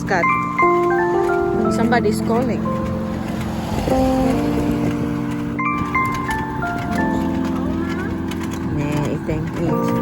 Kat. Somebody's calling. Nee, ik denk niet.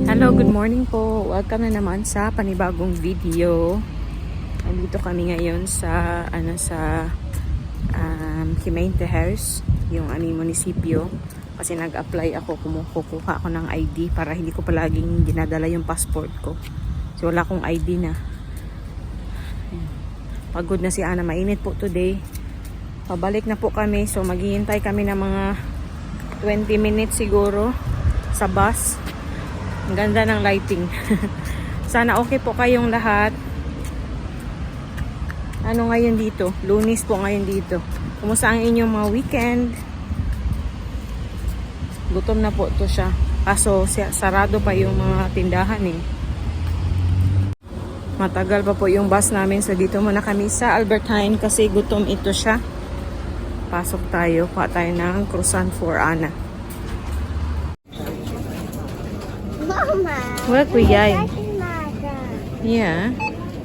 Hello, good morning po. Welcome na naman sa panibagong video. Nandito kami ngayon sa Himente House, yung aming munisipyo. Kasi nag-apply ako, kumukuha ako ng ID para hindi ko palaging dinadala yung passport ko. So wala akong ID na. Pagod na si Ana, mainit po today. Pabalik na po kami, so maghihintay kami ng mga 20 minutes siguro sa bus. Ang ganda ng lighting. Sana okay po kayong lahat. Ano ngayon dito? Lunes po ngayon dito. Kumusta ang inyong mga weekend? Gutom na po to siya. Kaso sarado pa yung mga tindahan eh. Matagal pa po yung bus namin. So dito muna kami sa Albertine kasi gutom ito siya. Pasok tayo. Kuha tayo ng croissant for Ana. Wala kuya. Yeah.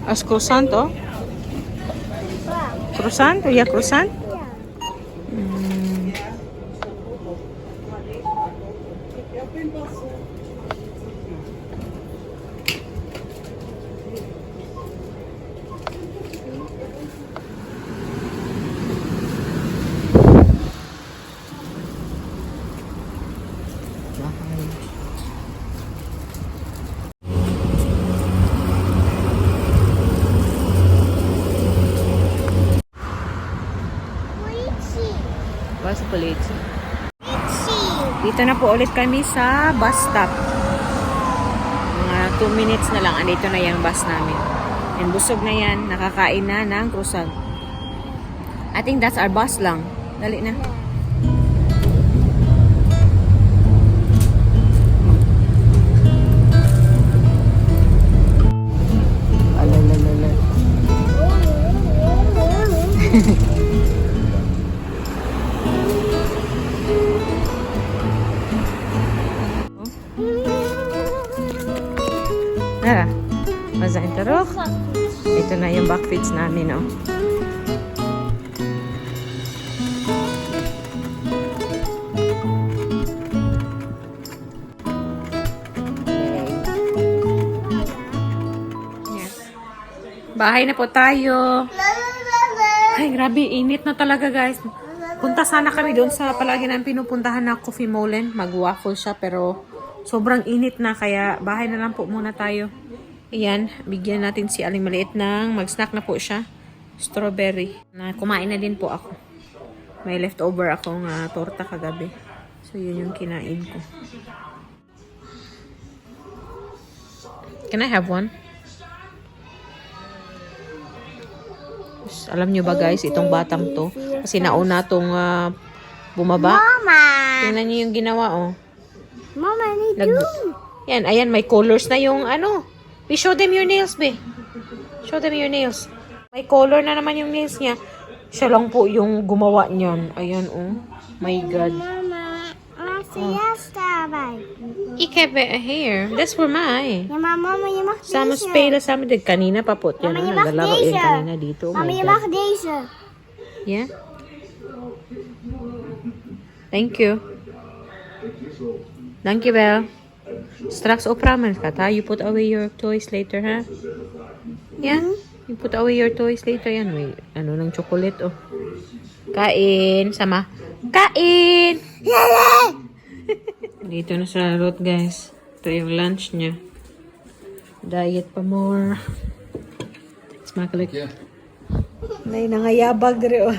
As croissant oh. Croissant? Kuya croissant? Police. Dito na po ulit kami sa bus stop. Mga 2 minutes na lang. Andito na yung bus namin. And busog na yan. Nakakain na ng croissant. I think that's our bus lang. Dali na. Alalalala. Nara, mazain tarok. Ito na yung backfits namin, oh. Yes. Bahay na po tayo. Ay, grabe, init na talaga, guys. Punta sana kami doon sa palagi namin pinupuntahan na Coffee Molen. Mag-waffle siya, pero sobrang init na, kaya bahay na lang po muna tayo. Ayan, bigyan natin si Aling Maliit ng mag-snack na po siya. Strawberry. Kumain na din po ako. May leftover akong torta kagabi. So, yun yung kinain ko. Can I have one? Alam nyo ba guys, itong batang to, kasi nauna tong bumaba. Mama! Tingnan nyo yung ginawa, oh. Mama, I need Yan, ayan, may colors na yung ano. We show them your nails, be. Show them your nails. May color na naman yung nails niya. Siya lang po yung gumawa niyan. Ayan, oh. My God. Mama, siesta, bye. have it here. That's for my. Ja, maar mama, je mag deze. Samen spelen, samen dit. Kanina pa po. Yan, Mama, je oh, mag naglalaro deze. yan kanina dito. Oh Mama, my je God. mag deze. Yeah? Thank you. Dankjewel. Straks opramen ka, ha? You put away your toys later, ha? Yeah? You put away your toys later. Yan, may ano ng chocolate, oh. Kain. Sama. Kain! Dito na sa lot, guys. Ito yung lunch niya. Diet pa more. Smakalik. Yeah. May nangayabag rin, oh.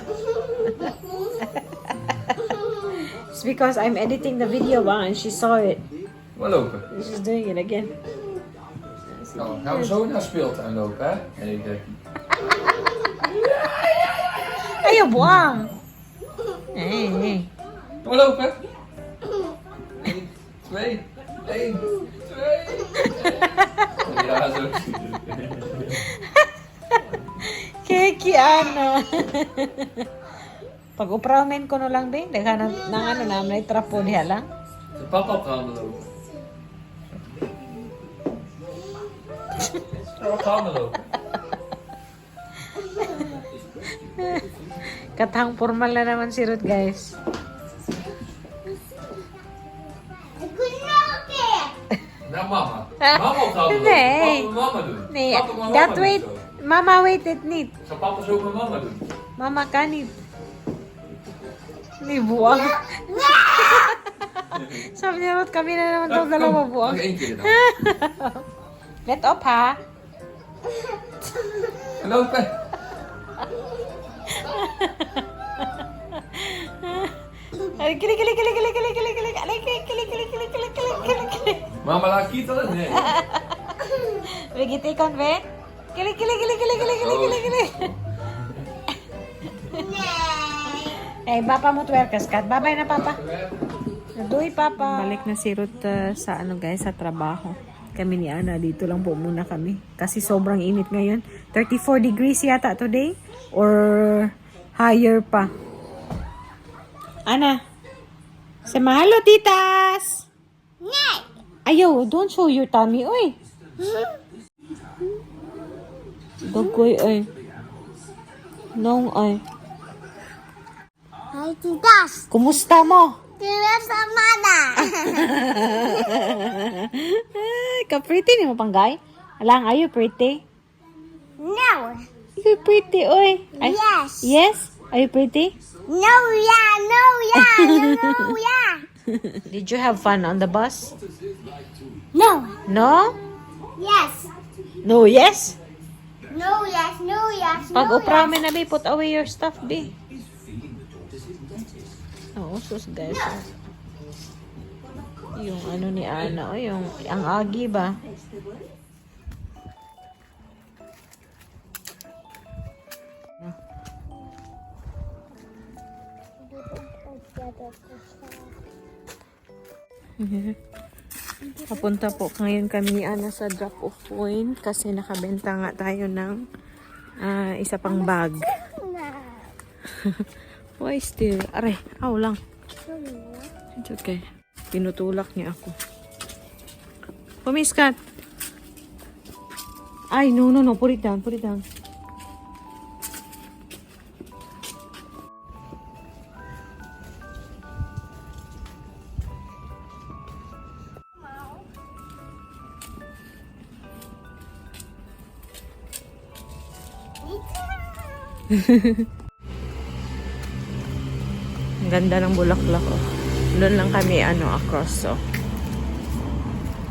It's because I'm editing the video, and she saw it. Wel lopen. She's doing it again. Nou, gaan we zo naar speeltuin lopen, hè? Nee, Ayaw, buwang! Hey. Kom maar lopen. 1, 2, 1, 2. Ja, zo. Keki, ano? Pag upramen ko no lang, be, daghan ng ano na, may trapo niya lang. De papa gaan we lopen. Zo gaan we lopen. Katang formal na naman si Ruth, guys. Ik wil nog een keer. Naar mama. Mama gaan we lopen. Nee. Papa en mama doen. Nee, Papa en mama dat doen wait. zo. Mama wait it niet. Zou papa zo met mama doen? Mama kanit. Ni buwang. Sabi niya, Ruth, kami na naman itong dalawa buwang. Nog 1 keer dan. Let up, ha? Lopen. Mama laat kietelen? Nee. Begitu kan, Be? Kili. Eh, Papa mo twerkas ka. Babay na, Papa. Naduy, Papa. Balik na si Ruth sa ano, guys, sa trabaho. Kami ni Ana, dito lang po muna kami. Kasi sobrang init ngayon. 34 degrees yata today. Or higher pa. Ana, say mahalo, titas! Nee. Ayaw, don't show your tummy, oy. Dagoy, oy. Nong, oy. Hai, titas. Kumusta mo? Tidak sama na. Ay, ka-pretty ni mo, panggay. Alang, are you pretty? No. You pretty, oy. Ay, Yes. yes? Are you pretty? No, yeah. No, yeah. Did you have fun on the bus? No. No? Yes. No, yes? No, yes. No, yes. Pag No, uprame na, be, put away your stuff, be. Oo, sus, guys. Yung ano ni Ana, o yung ang agi ba? Papunta po ngayon kami ni Ana sa drop-off point kasi nakabenta nga tayo ng isa pang bag. Why still? Aray, aw lang. It's okay. Pinutulak niya ako. Pumiskat. Ay, no. Put it down. Ang ganda ng bulaklak, oh. Doon lang kami, across, so.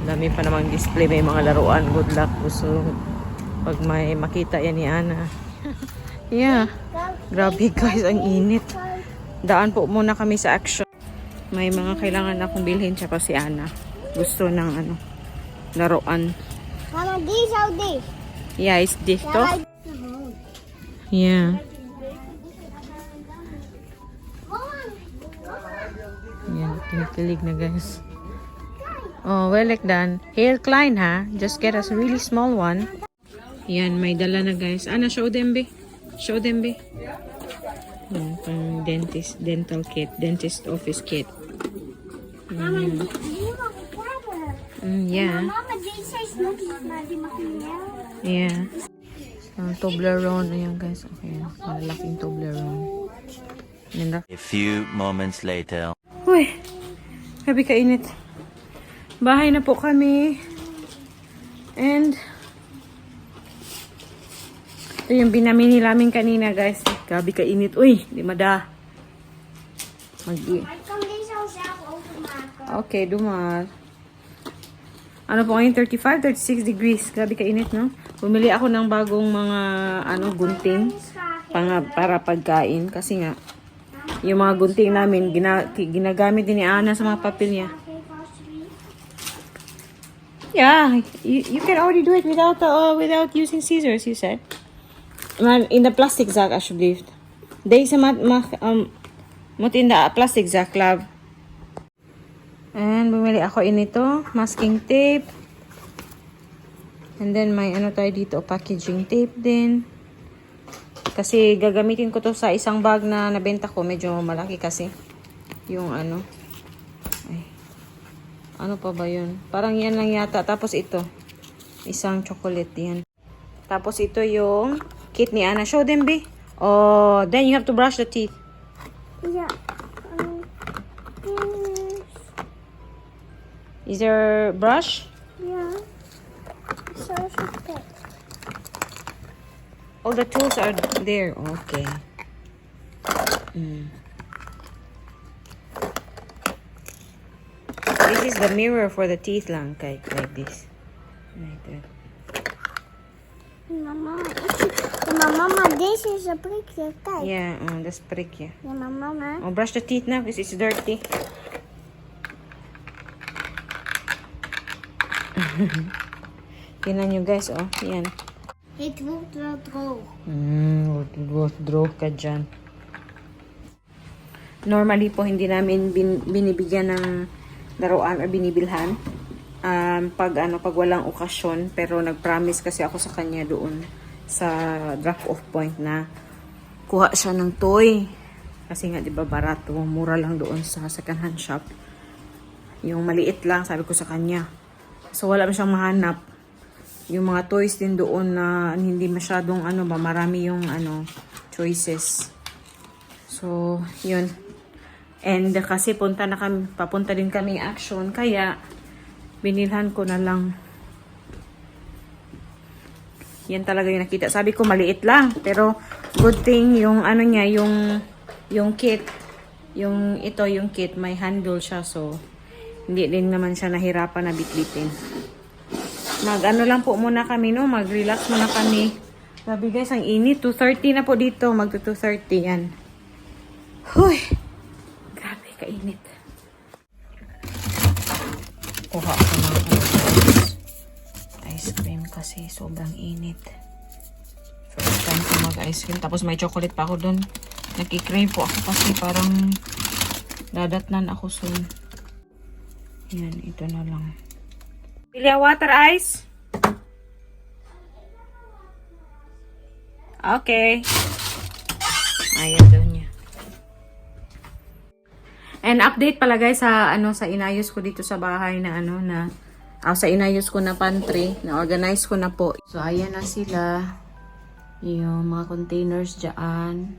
Dami pa namang display, may mga laruan. Good luck. Gusto, pag may makita yan ni Ana. Yeah. Grabe, guys, ang init. Daan po muna kami sa Action. May mga kailangan akong bilhin, tsaka si Ana. Gusto ng, laruan. Mama, deze of this? Yeah, it's this, to. Yeah. Yan, kinikilig na, guys. Oh, well, like done. Hair Klein, ha? Just get us a really small one. Yan, may dala na, guys. Ana, show them, be. Yan, pang dental kit. Dentist office kit. Mama, you have a Yeah. Mama, Jesus, not Daddy Makiel. Yeah. Toblerone. Ayan guys. Okay. Malalaking Toblerone. Ayan. A few moments later. Uy. Grabe kainit. Bahay na po kami. And ito yung binamini namin kanina guys. Grabe kainit. Uy. Di mada. Kom deze al zelf openmaken. Okay, dumar. Ano po ngayon? 35, 36 degrees. Grabe kainit, no? Bumili ako ng bagong mga gunting para pagkain. Kasi nga, yung mga gunting namin, ginagamit din ni Ana sa mga papel niya. Yeah, you can already do it without using scissors, you said. In the plastic sack, alsjeblieft. Deze moet in the plastic zak, love. And bumili ako inito, masking tape. And then may ano tayo dito, packaging tape din. Kasi gagamitin ko to sa isang bag na nabenta ko, medyo malaki kasi. Yung ano. Ay. Ano pa ba yun? Parang yan lang yata. Tapos ito, isang chocolate yan. Tapos ito yung kit ni Ana. Show them, be. Oh, then you have to brush the teeth. Ja. Is there brush? Ja. Zo is het pet. All the tools are there. Okay. This is the mirror for the teeth lang. Like this. Like that. Maar mama, deze is een prikje. Kijk. Yeah, that's prikje. Ja, maar mama. Oh, brush the teeth now because it's dirty. Tingnan nyo guys, oh. Yan. Het wordt wel droog. Wordt droog ka dyan. Normally po, hindi namin binibigyan ng laruan o binibilhan. Pag walang okasyon. Pero nag-promise kasi ako sa kanya doon sa drop-off point na kuha siya ng toy. Kasi nga, di ba, barato. Mura lang doon sa second-hand shop. Yung maliit lang, sabi ko sa kanya. So, wala mo siyang mahanap. Yung mga toys din doon na hindi masyadong marami yung choices. So, yun. And kasi papunta din kami Action, kaya binilhan ko na lang. Yan talaga yung nakita. Sabi ko maliit lang, pero good thing yung niya, yung kit, yung kit may handle siya, so hindi din naman siya nahirapan na bitbitin. Lang po muna kami, no? Mag-relax muna kami. Sabi guys, ang init. 2:30 na po dito. Mag-2:30 yan. Huy! Grabe, kainit. Kuha ko ng ice cream kasi sobrang init. First time ko mag-ice cream. Tapos may chocolate pa ako dun. Nag-crave po ako kasi parang dadatnan ako soon. Yan, ito na lang. Pilya water ice? Okay. Ayaw daw niya. And update pala guys sa sa inayos ko dito sa bahay na sa inayos ko na pantry, na organize ko na po. So ayan na sila. Yung mga containers diyan.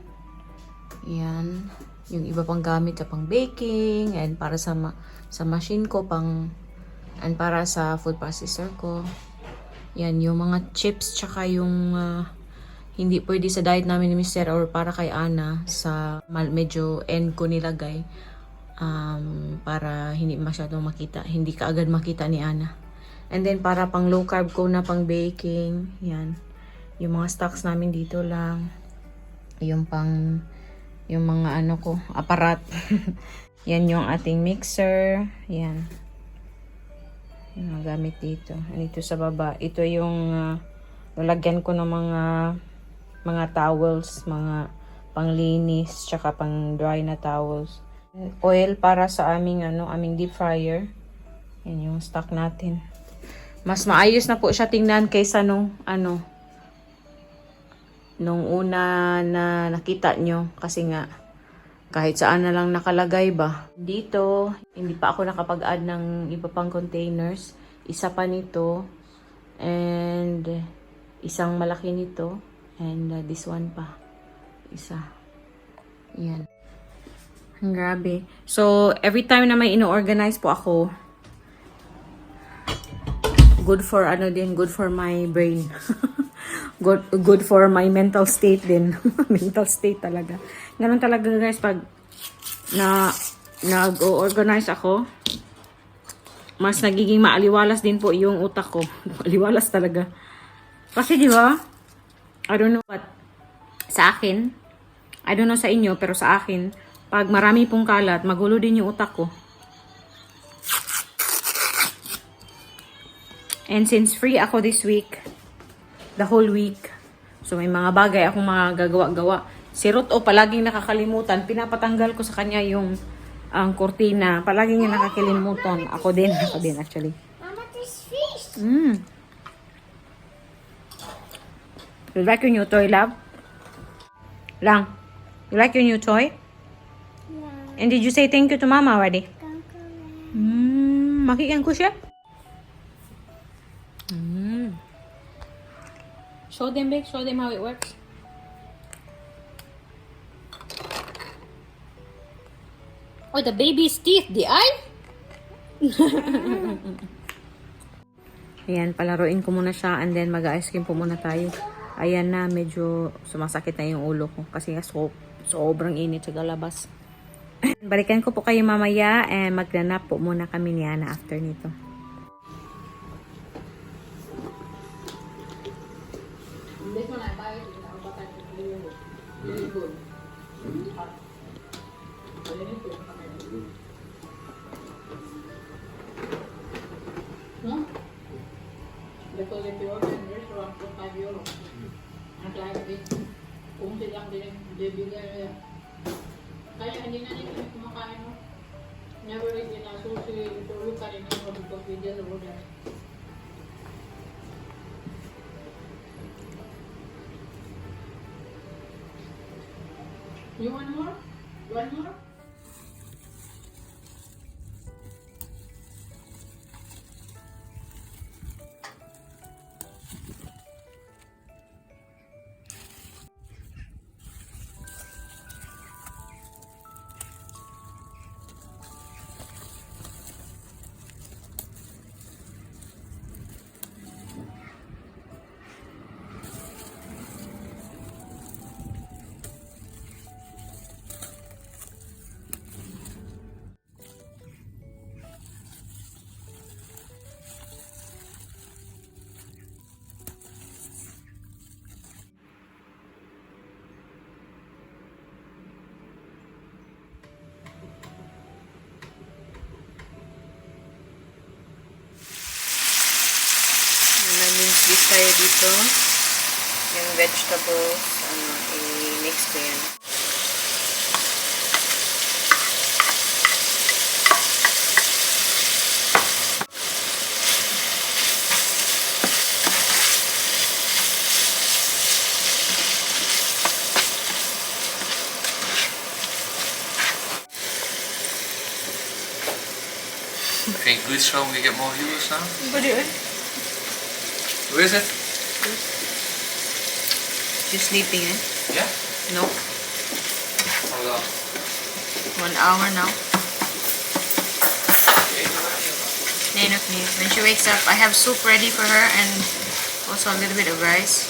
Yan. Yung iba pang gamit sa pang baking and para sa machine ko and para sa food processor ko. Yan, yung mga chips tsaka yung hindi pwede sa diet namin ni Mr. or para kay Ana sa medyo end ko nilagay para hindi masyadong makita, hindi kaagad makita ni Ana. And then para pang low carb ko na pang baking, yan. Yung mga stocks namin dito lang. Yung mga aparat. Yan yung ating mixer. Yan. Yung mga gamit dito. Dito sa baba. Ito yung lalagyan ko ng mga towels, mga panglinis, tsaka pang dry na towels. Oil para sa aming deep fryer. Yan yung stock natin. Mas maayos na po siya tingnan kaysa nung una na nakita nyo. Kasi nga, kahit saan na lang nakalagay ba. Dito, hindi pa ako nakapag-add ng iba pang containers. isa pa nito, and isang malaki nito, and this one pa. Isa. Yan. Grabe. So, every time na may ino-organize po ako, good for good for my brain. good for my mental state din. Mental state talaga. Ganun talaga guys, pag nag-organize ako, mas nagiging maaliwalas din po yung utak ko. Maaliwalas talaga. Kasi di ba, I don't know what, sa akin, I don't know sa inyo, pero sa akin, pag marami pong kalat, magulo din yung utak ko. And since free ako this week, the whole week, so may mga bagay akong mga gagawa-gawa. Si Ruth, palaging nakakalimutan. Pinapatanggal ko sa kanya yung ang kortina. Palaging niya nakakalimutan. Ako din actually. Mama, there's fish. You like your new toy, love? Lang, you like your new toy? Yeah. And did you say thank you to Mama already? Kankaran. Makikan ko siya? Show them, babe. Show them how it works. Oh, the baby's teeth. The eye? Ayan, palaruin ko muna siya and then mag-ice cream po muna tayo. Ayan na, medyo sumasakit na yung ulo ko kasi sobrang init sa galabas. Balikan ko po kayo mamaya and magna-nap po muna kami ni Ana after nito. This one I buy it in Alberta. Really good. No? Because if you order in restaurant for €5, not like this. Kung silang bibigay. Kaya hindi na nila kumakain mo. Never eat in a sushi to look at it anymore because we just order. You want more? You want more? Mince tayo dito. Yung vegetables, i-mix ko yan. Vind je het goed zo? We get more viewers now? What do you Who is it? You're sleeping, eh? Yeah? No. Hold on. 1 hour now. Nee, nog niet. When she wakes up, I have soup ready for her and also a little bit of rice.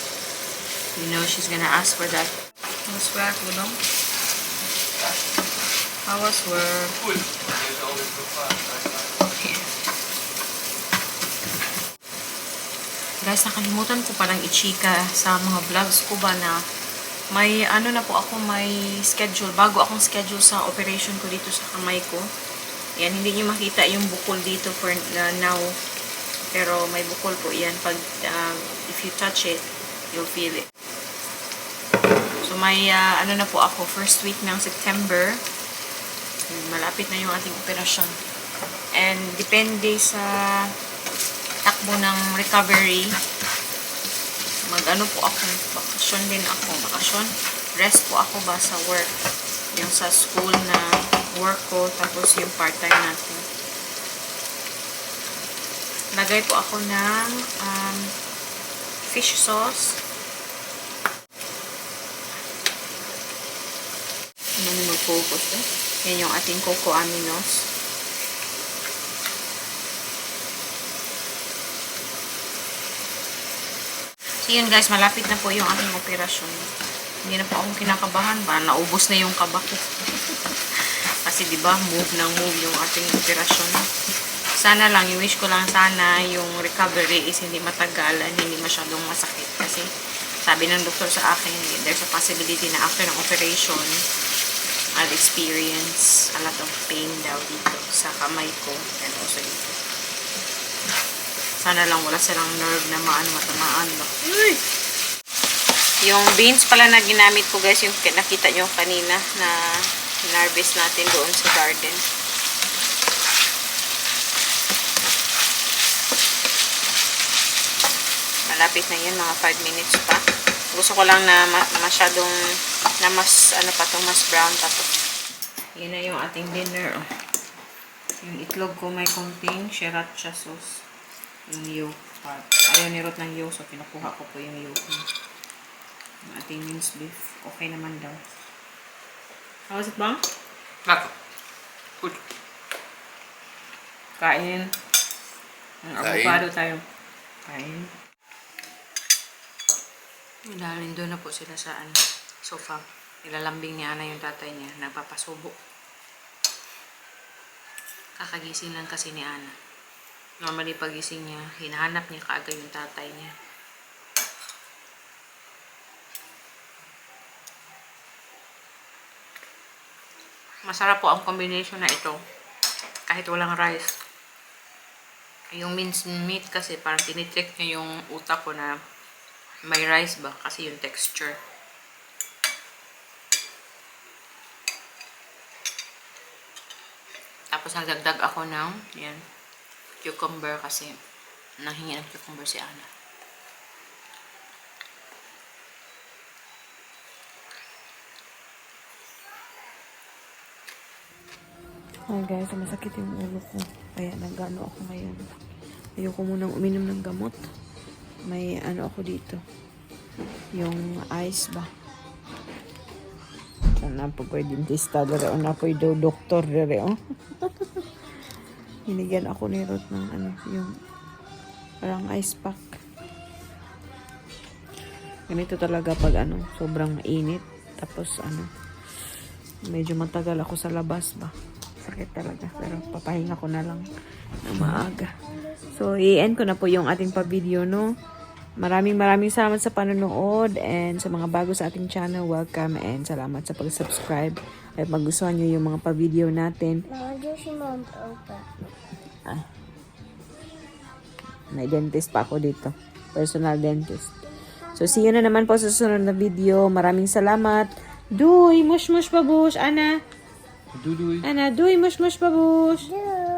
You know she's gonna ask for that. How's work, Budong? How was work? Goed. Je is altijd goed. Guys, nakalimutan ko palang i-chika sa mga vlogs ko ba na may na po ako, may schedule, bago akong schedule sa operation ko dito sa kamay ko. Yan, hindi nyo makita yung bukol dito for now. Pero may bukol po yan. Pag, if you touch it, you'll feel it. So may, na po ako, first week ng September. Malapit na yung ating operasyon. And depende sa takbo ng recovery, po ako, bakasyon din ako, rest po ako ba sa work, yung sa school na work ko, tapos yung part-time natin. Lagay po ako ng fish sauce. Ano mag-focus eh? Yan yung ating coco aminos. So yun guys, malapit na po yung aking operasyon. Hindi na po akong kinakabahan ba? Naubos na yung kaba ko. Kasi diba, move yung ating operasyon. Sana lang, wish ko lang sana yung recovery is hindi matagalan, hindi masyadong masakit. Kasi sabi ng doktor sa akin, there's a possibility na after ng operation, I'll experience a lot of pain daw dito sa kamay ko and also dito. Sana lang wala silang nerve na matamaan ba. Uy! Yung beans pala na ginamit ko guys, yung nakita nyo kanina na harvest natin doon sa garden. Malapit na yan, mga 5 minutes pa. Gusto ko lang na masyadong, na mas, mas brown pa to. Yan na yung ating dinner. Oh. Yung itlog ko may konting sriracha sauce. Yung yolk part. Ayaw ni Ruth ng yolk, so kinukuha ko po yung yolk niya. Yung ating minced beef. Okay naman daw. How was it, bang? Lekker. Goed. Kain. Ang avocado tayo. Kain. Dahil doon na po sila sa sofa. Nilalambing ni Ana yung tatay niya. Nagpapasubo. Kakagising lang kasi ni Ana. Normally pagising niya, hinahanap niya kaagad yung tatay niya. Masarap po ang combination na ito. Kahit walang rice. Yung minced meat kasi parang tinitrick niya yung utak ko na may rice ba? Kasi yung texture. Tapos nagdagdag ako ng yan, cucumber kasi nanghingi ng cucumber si Ana. Hi guys, masakit yung ulo ko. Kaya nagano ako ngayon. Ayoko munang uminom ng gamot. May ako dito. Yung ice ba? Sana po pwede dentista dere o na po daw doktor dere o. Hinigyan ako ni Ruth ng yung parang ice pack. Ganito talaga pag sobrang mainit. Tapos medyo matagal ako sa labas ba. Sakit talaga. Pero papahinga ko na lang na maaga. So, i-end ko na po yung ating pa-video, no? Maraming salamat sa panonood and sa mga bago sa ating channel, welcome and salamat sa pag-subscribe at magustuhan nyo yung mga pa-video natin. Nag-juice si Mom Opa. May dentist pa ako dito. Personal dentist. So, see you na naman po sa susunod na video. Maraming salamat. Duy! Mush babush! Ana! Doei doei. Ana, duy! Mush babush! Doei.